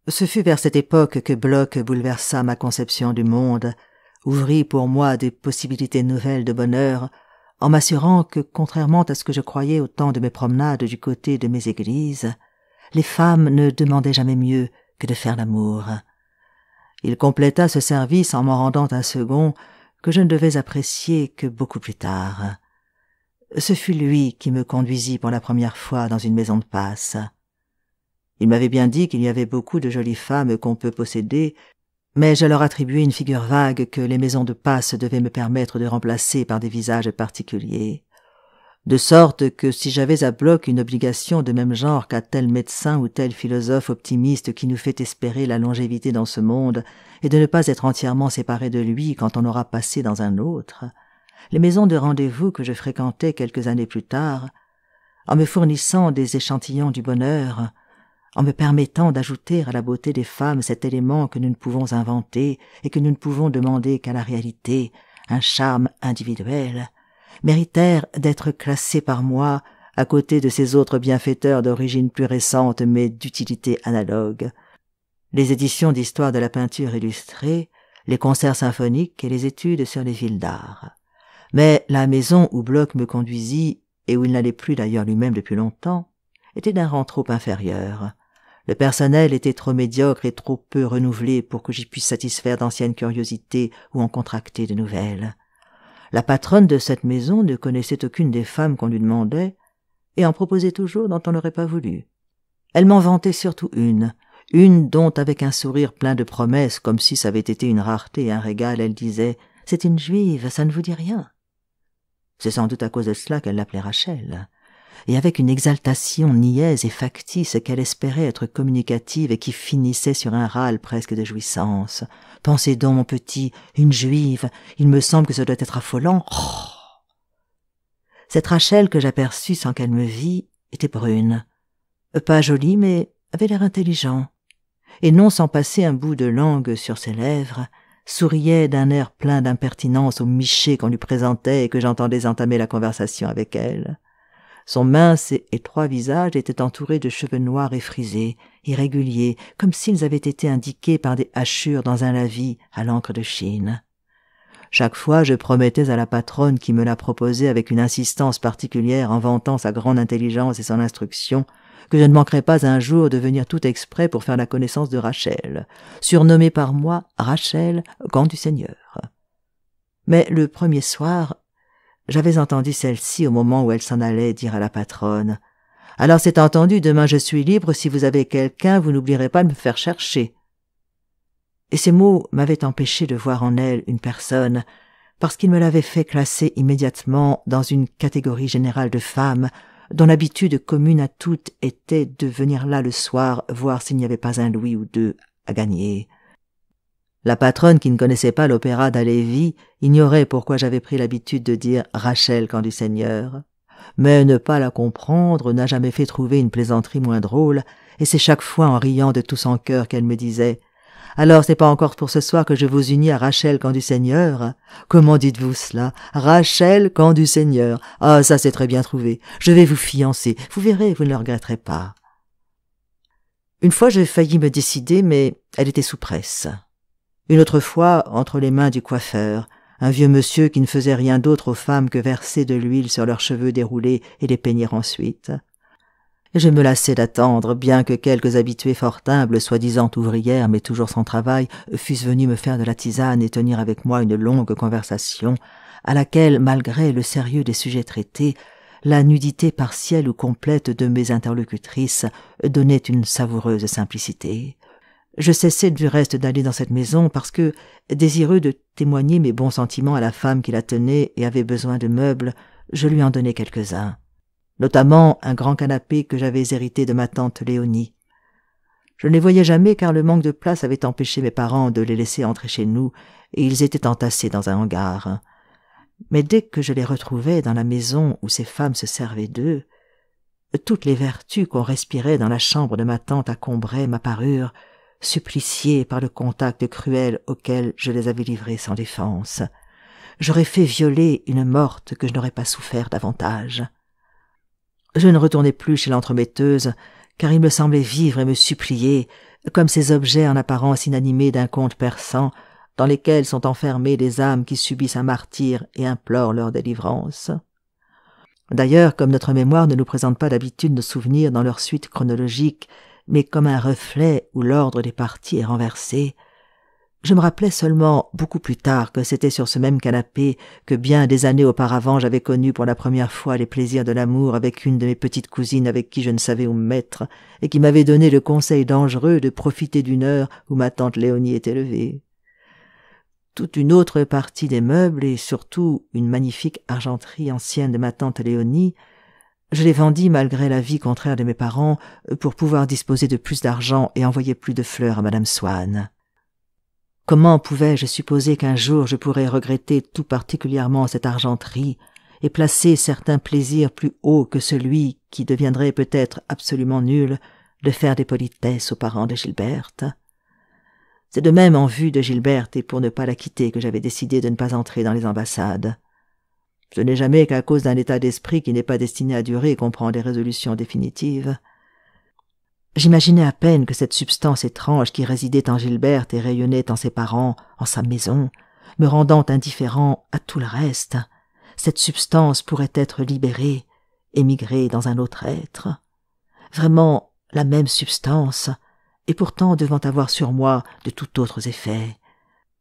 Ce fut vers cette époque que Bloch bouleversa ma conception du monde, ouvrit pour moi des possibilités nouvelles de bonheur, en m'assurant que, contrairement à ce que je croyais au temps de mes promenades du côté de mes églises, les femmes ne demandaient jamais mieux que de faire l'amour. Il compléta ce service en m'en rendant un second que je ne devais apprécier que beaucoup plus tard. Ce fut lui qui me conduisit pour la première fois dans une maison de passe. Il m'avait bien dit qu'il y avait beaucoup de jolies femmes qu'on peut posséder, mais je leur attribuais une figure vague que les maisons de passe devaient me permettre de remplacer par des visages particuliers. De sorte que si j'avais à Bloch une obligation de même genre qu'à tel médecin ou tel philosophe optimiste qui nous fait espérer la longévité dans ce monde et de ne pas être entièrement séparé de lui quand on aura passé dans un autre, les maisons de rendez-vous que je fréquentais quelques années plus tard, en me fournissant des échantillons du bonheur, en me permettant d'ajouter à la beauté des femmes cet élément que nous ne pouvons inventer et que nous ne pouvons demander qu'à la réalité, un charme individuel, méritèrent d'être classés par moi à côté de ces autres bienfaiteurs d'origine plus récente mais d'utilité analogue. Les éditions d'histoire de la peinture illustrée, les concerts symphoniques et les études sur les villes d'art. Mais la maison où Bloch me conduisit, et où il n'allait plus d'ailleurs lui-même depuis longtemps, était d'un rang trop inférieur. Le personnel était trop médiocre et trop peu renouvelé pour que j'y puisse satisfaire d'anciennes curiosités ou en contracter de nouvelles. La patronne de cette maison ne connaissait aucune des femmes qu'on lui demandait et en proposait toujours dont on n'aurait pas voulu. Elle m'en vantait surtout une dont, avec un sourire plein de promesses, comme si ça avait été une rareté et un régal, elle disait « C'est une juive, ça ne vous dit rien ?» C'est sans doute à cause de cela qu'elle l'appelait Rachel. Et avec une exaltation niaise et factice qu'elle espérait être communicative et qui finissait sur un râle presque de jouissance. « Pensez donc, mon petit, une juive, il me semble que ça doit être affolant. Oh !» Cette Rachel que j'aperçus sans qu'elle me vît était brune. Pas jolie, mais avait l'air intelligent. Et non sans passer un bout de langue sur ses lèvres, souriait d'un air plein d'impertinence au miché qu'on lui présentait et que j'entendais entamer la conversation avec elle. Son mince et étroit visage était entouré de cheveux noirs et frisés, irréguliers, comme s'ils avaient été indiqués par des hachures dans un lavis à l'encre de Chine. Chaque fois, je promettais à la patronne qui me la proposait avec une insistance particulière en vantant sa grande intelligence et son instruction, que je ne manquerais pas un jour de venir tout exprès pour faire la connaissance de Rachel, surnommée par moi Rachel, gant du Seigneur. Mais le premier soir, j'avais entendu celle-ci au moment où elle s'en allait dire à la patronne « Alors c'est entendu, demain je suis libre, si vous avez quelqu'un, vous n'oublierez pas de me faire chercher. » Et ces mots m'avaient empêché de voir en elle une personne, parce qu'ils me l'avaient fait classer immédiatement dans une catégorie générale de femmes, dont l'habitude commune à toutes était de venir là le soir voir s'il n'y avait pas un louis ou deux à gagner. La patronne, qui ne connaissait pas l'opéra d'Halévy, ignorait pourquoi j'avais pris l'habitude de dire « Rachel quand du Seigneur ». Mais ne pas la comprendre n'a jamais fait trouver une plaisanterie moins drôle, et c'est chaque fois en riant de tout son cœur qu'elle me disait « Alors c'est pas encore pour ce soir que je vous unis à Rachel quand du Seigneur ? Comment dites-vous cela ? Rachel quand du Seigneur. Ah, ça c'est très bien trouvé. Je vais vous fiancer. Vous verrez, vous ne le regretterez pas. » Une fois j'ai failli me décider, mais elle était sous presse. Une autre fois, entre les mains du coiffeur, un vieux monsieur qui ne faisait rien d'autre aux femmes que verser de l'huile sur leurs cheveux déroulés et les peigner ensuite. Je me lassais d'attendre, bien que quelques habituées fort humbles, soi-disant ouvrières, mais toujours sans travail, fussent venus me faire de la tisane et tenir avec moi une longue conversation, à laquelle, malgré le sérieux des sujets traités, la nudité partielle ou complète de mes interlocutrices donnait une savoureuse simplicité. Je cessai du reste d'aller dans cette maison parce que, désireux de témoigner mes bons sentiments à la femme qui la tenait et avait besoin de meubles, je lui en donnai quelques-uns, notamment un grand canapé que j'avais hérité de ma tante Léonie. Je ne les voyais jamais car le manque de place avait empêché mes parents de les laisser entrer chez nous et ils étaient entassés dans un hangar. Mais dès que je les retrouvais dans la maison où ces femmes se servaient d'eux, toutes les vertus qu'on respirait dans la chambre de ma tante à Combray m'apparurent, suppliciées par le contact cruel auquel je les avais livrées sans défense. J'aurais fait violer une morte que je n'aurais pas souffert davantage. Je ne retournai plus chez l'entremetteuse, car il me semblait vivre et me supplier, comme ces objets en apparence inanimés d'un conte persan, dans lesquels sont enfermées les âmes qui subissent un martyre et implorent leur délivrance. D'ailleurs, comme notre mémoire ne nous présente pas d'habitude nos souvenirs dans leur suite chronologique, mais comme un reflet où l'ordre des parties est renversé, je me rappelais seulement beaucoup plus tard que c'était sur ce même canapé que bien des années auparavant j'avais connu pour la première fois les plaisirs de l'amour avec une de mes petites cousines avec qui je ne savais où me mettre et qui m'avait donné le conseil dangereux de profiter d'une heure où ma tante Léonie était levée. Toute une autre partie des meubles et surtout une magnifique argenterie ancienne de ma tante Léonie, je les vendis malgré l'avis contraire de mes parents pour pouvoir disposer de plus d'argent et envoyer plus de fleurs à Madame Swann. Comment pouvais-je supposer qu'un jour je pourrais regretter tout particulièrement cette argenterie et placer certains plaisirs plus haut que celui qui deviendrait peut-être absolument nul de faire des politesses aux parents de Gilberte? C'est de même en vue de Gilberte et pour ne pas la quitter que j'avais décidé de ne pas entrer dans les ambassades. Ce n'est jamais qu'à cause d'un état d'esprit qui n'est pas destiné à durer qu'on prend des résolutions définitives. J'imaginais à peine que cette substance étrange qui résidait en Gilberte et rayonnait en ses parents, en sa maison, me rendant indifférent à tout le reste, cette substance pourrait être libérée, émigrée dans un autre être. Vraiment la même substance, et pourtant devant avoir sur moi de tout autres effets,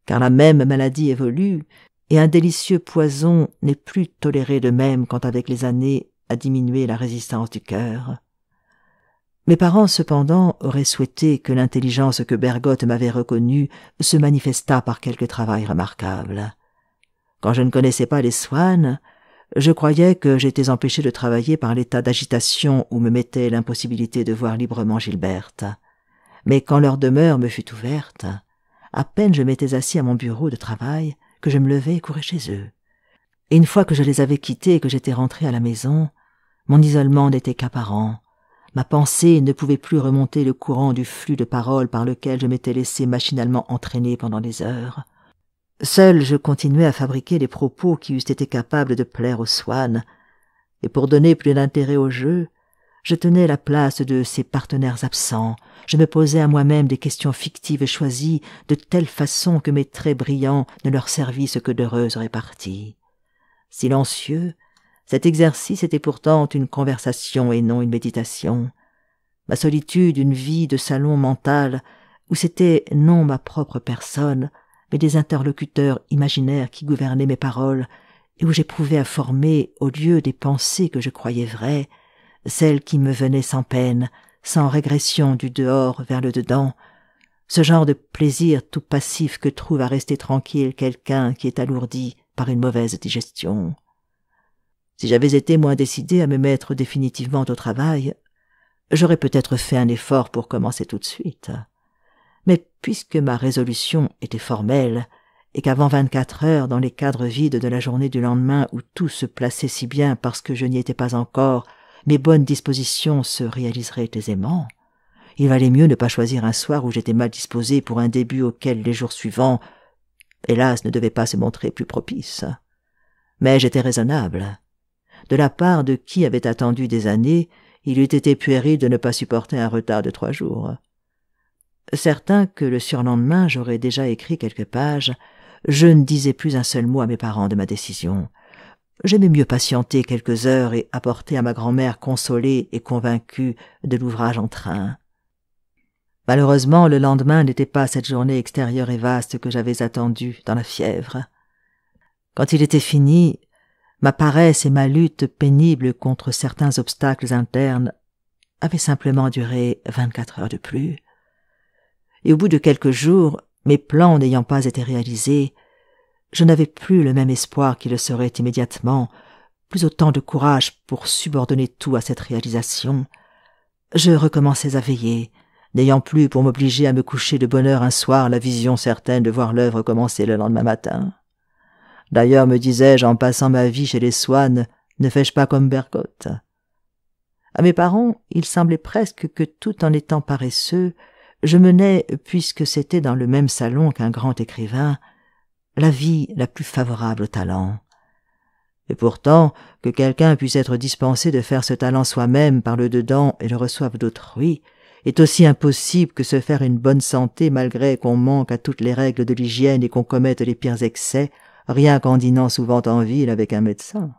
car la même maladie évolue, et un délicieux poison n'est plus toléré de même quand avec les années a diminué la résistance du cœur. Mes parents, cependant, auraient souhaité que l'intelligence que Bergotte m'avait reconnue se manifestât par quelque travail remarquable. Quand je ne connaissais pas les Swann, je croyais que j'étais empêché de travailler par l'état d'agitation où me mettait l'impossibilité de voir librement Gilberte. Mais quand leur demeure me fut ouverte, à peine je m'étais assis à mon bureau de travail que je me levais et courais chez eux. Et une fois que je les avais quittés et que j'étais rentré à la maison, mon isolement n'était qu'apparent. Ma pensée ne pouvait plus remonter le courant du flux de paroles par lequel je m'étais laissé machinalement entraîner pendant des heures. Seul je continuais à fabriquer les propos qui eussent été capables de plaire aux Swann, et pour donner plus d'intérêt au jeu, je tenais la place de ces partenaires absents, je me posais à moi-même des questions fictives choisies de telle façon que mes traits brillants ne leur servissent que d'heureuses réparties. Silencieux, cet exercice était pourtant une conversation et non une méditation. Ma solitude, une vie de salon mental, où c'était non ma propre personne, mais des interlocuteurs imaginaires qui gouvernaient mes paroles, et où j'éprouvais à former, au lieu des pensées que je croyais vraies, celles qui me venaient sans peine, sans régression du dehors vers le dedans, ce genre de plaisir tout passif que trouve à rester tranquille quelqu'un qui est alourdi par une mauvaise digestion. Si j'avais été moins décidé à me mettre définitivement au travail, j'aurais peut-être fait un effort pour commencer tout de suite. Mais puisque ma résolution était formelle, et qu'avant 24 heures, dans les cadres vides de la journée du lendemain où tout se plaçait si bien parce que je n'y étais pas encore, mes bonnes dispositions se réaliseraient aisément, il valait mieux ne pas choisir un soir où j'étais mal disposé pour un début auquel les jours suivants, hélas, ne devaient pas se montrer plus propices. Mais j'étais raisonnable. De la part de qui avait attendu des années, il eût été puéril de ne pas supporter un retard de 3 jours. Certain que le surlendemain j'aurais déjà écrit quelques pages, je ne disais plus un seul mot à mes parents de ma décision. J'aimais mieux patienter quelques heures et apporter à ma grand-mère consolée et convaincue de l'ouvrage en train. Malheureusement, le lendemain n'était pas cette journée extérieure et vaste que j'avais attendue dans la fièvre. Quand il était fini, ma paresse et ma lutte pénible contre certains obstacles internes avaient simplement duré 24 heures de plus. Et au bout de quelques jours, mes plans n'ayant pas été réalisés, je n'avais plus le même espoir qu'il le serait immédiatement, plus autant de courage pour subordonner tout à cette réalisation. Je recommençais à veiller, n'ayant plus pour m'obliger à me coucher de bonne heure un soir la vision certaine de voir l'œuvre commencer le lendemain matin. D'ailleurs, me disais-je en passant ma vie chez les Swann, ne fais-je pas comme Bergotte? À mes parents, il semblait presque que tout en étant paresseux, je menais, puisque c'était dans le même salon qu'un grand écrivain, la vie la plus favorable au talent. Et pourtant, que quelqu'un puisse être dispensé de faire ce talent soi-même par le dedans et le reçoive d'autrui, est aussi impossible que se faire une bonne santé malgré qu'on manque à toutes les règles de l'hygiène et qu'on commette les pires excès, rien qu'en dînant souvent en ville avec un médecin.